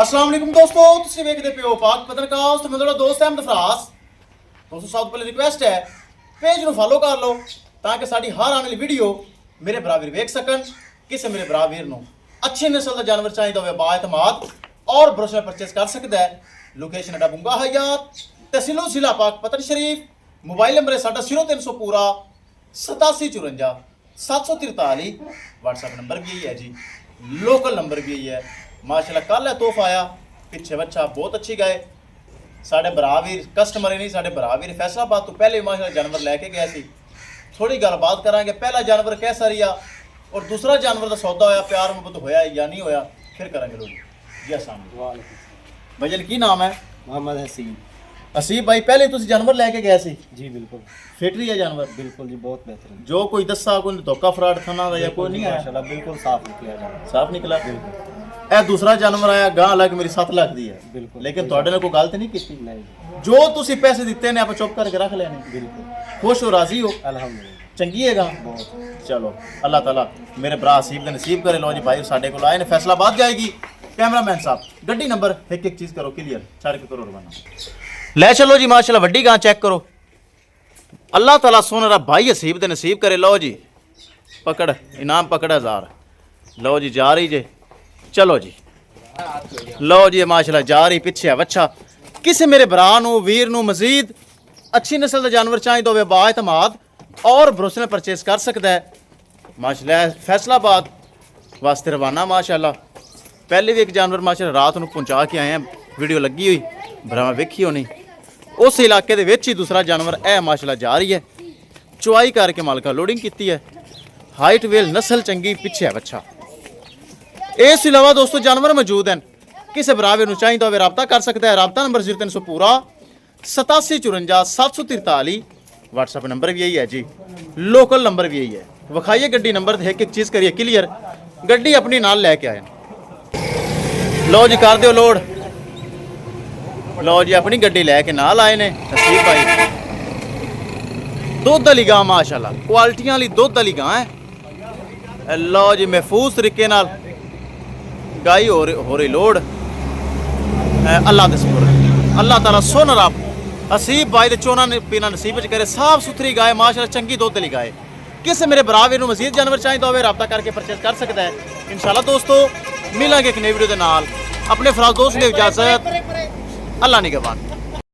अस्सलाम वालेकुम दोस्तों, ਤੁਸੀਂ ਵੇਖਦੇ ਪਿਓ ਪਾਕ ਪਤਰਕਾਸਟ। ਮੇਰਾ ਦੋਸਤ ਅਹਿਮਦ ਫਰਾਸ। ਦੋਸਤੋ ਸਭ ਤੋਂ ਪਹਿਲੇ ਰਿਕੁਐਸਟ ਹੈ ਪੇਜ ਨੂੰ ਫਾਲੋ ਕਰ ਲਓ ਤਾਂ ਕਿ ਸਾਡੀ ਹਰ ਆਉਣ ਵਾਲੀ ਵੀਡੀਓ ਮੇਰੇ ਭਰਾ ਵੀਰ ਵੇਖ ਸਕਣ। ਕਿਸੇ ਮੇਰੇ ਭਰਾ ਵੀਰ ਨੂੰ ਅੱਛੇ ਨਸਲ ਦਾ ਜਾਨਵਰ ਚਾਹੀਦਾ ਹੋਵੇ ਬਾਇਤਮਾਦ ਔਰ ਭਰੋਸੇ ਨਾਲ ਪਰਚੇਸ ਕਰ ਸਕਦਾ ਹੈ। ਲੋਕੇਸ਼ਨ ਹੈ ਬੁੰਗਾ ਹਯਾਤ, ਤਹਿਸੀਲ ਜ਼ਿਲ੍ਹਾ ਪਾਕ ਪਤਨ ਸ਼ਰੀਫ। मोबाइल नंबर है साढ़ा 0300 पूरा 8754 743। व्हाट्सएप नंबर भी यही है जी, लोकल नंबर भी यही है। माशाल्लाह कल है तोहफा आया, पिछे बच्चा बहुत अच्छी गए। साढ़े भरा वीर कस्टमर ही नहीं, साढ़े भरा वीर फैसलाबाद तो पहले भी माशाल्लाह जानवर लैके गया सी। थोड़ी गलबात करांगे, पहला जानवर कैसा रहा और दूसरा जानवर का सौदा होया, प्यार मुहब्बत होया या नहीं होया, फिर करांगे लोग जी। अस्सलाम भजन की नाम है? मोहम्मद हसीब। असीब भाई, पहले तुम जानवर लैके गए सी? जी बिल्कुल फिट रही है जानवर? बिल्कुल जी, बहुत बेहतरीन। जो कोई दसा कोई धोखा फ्रॉड खाना या कोई नहीं आया? माशाल्लाह बिल्कुल साफ निकला जानवर। साफ निकला। बिल्कुल। ए दूसरा जानवर आया गां लग मेरी 7 लाख दी है। बिल्कुल। लेकिन ਤੁਹਾਡੇ ਨਾਲ ਕੋਈ ਗਲਤ ਨਹੀਂ ਕੀਤੀ? नहीं ਜੋ ਤੁਸੀਂ ਪੈਸੇ ਦਿੱਤੇ ਨੇ ਆਪਾਂ ਚੁੱਪ ਕਰਕੇ ਰੱਖ ਲੈਣੇ। बिल्कुल। ਖੁਸ਼ ਹੋ, ਰਾਜ਼ੀ ਹੋ? अल्हम्दुलिल्लाह ਚੰਗੀ ਹੈਗਾ बहुत। ਚਲੋ ਅੱਲਾਹ ਤਾਲਾ ਮੇਰੇ ਭਰਾ ਅਸੀਬ ਦਾ ਨਸੀਬ ਕਰੇ। ਲੋ ਜੀ ਭਾਈ ਸਾਡੇ ਕੋਲ ਆਏ ਨੇ, ਫੈਸਲਾਬਾਦ ਜਾਏਗੀ। कैमरामैन साहब गड्डी नंबर एक एक चीज करो क्लियर, छाड़ के करो रवाना। ले चलो जी माशाल्लाह वड्डी गां चेक करो। अल्लाह ताला सोनरा भाई हसीब दे नसीब करे। लो जी पकड़, इनाम पकड़ 1000। लो जी जा रही जे, चलो जी। लो जी माशाल्लाह जा रही पिछे बच्चा। किसी मेरे भरा नू वीर नू मजीद अच्छी नस्ल का जानवर चाहिए होवे बाएतमाद और भरोसे नाल परचेस कर सकता है। माशाल्लाह फैसलाबाद वास्ते रवाना। माशाल्लाह पहले भी एक जानवर माशाल्लाह रात ਨੂੰ ਪਹੁੰਚਾ ਕੇ ਆਏ हैं, वीडियो लगी हुई भरावा वेखी होनी। उस इलाके ਦੇ ਵਿੱਚ ਹੀ दूसरा जानवर है माशाल्लाह जा रही है। चुआई करके मालका लोडिंग की है। हाइट वेल नस्ल चंगी, पिछे है बच्चा। इस अलावा दोस्तों जानवर मौजूद हैं, किसी बराबर ਨੂੰ ਚਾਹੀਦਾ ਹੋਵੇ राबता कर सकता है। राबता नंबर 0300 पूरा 8754 743। व्हाट्सएप नंबर भी यही है जी, लोकल नंबर भी यही है। विखाइए गड्डी नंबर, एक एक चीज़ करिए क्लियर। गड्डी अपनी नाल लैके आए। लो जी कर दो लोड। लो जी अपनी गड्डी लैके नाल आए ने हसीब भाई। दुध वाली गां माशाल्लाह, क्वालिटियां वाली दुध वाली गां है। लो जी महफूज तरीके नाल गाई हो रही लोड। अल्लाह दे सुपुर्द, अल्लाह ताला सोना रब हसीब भाई दे चोना ने पीना नसीब च करे। साफ सुथरी गाय माशाल्लाह, चंगी दुध वाली गाय। किसी मेरे भरा वीर नूं मजीद जानवर चाहिए होवे राबता करके परचेस कर सकता है इंशाल्लाह। दोस्तों मिलांगे एक नई वीडियो के नाल। अपने फराज दोस्त ने इजाजत, अल्लाह निगहबान।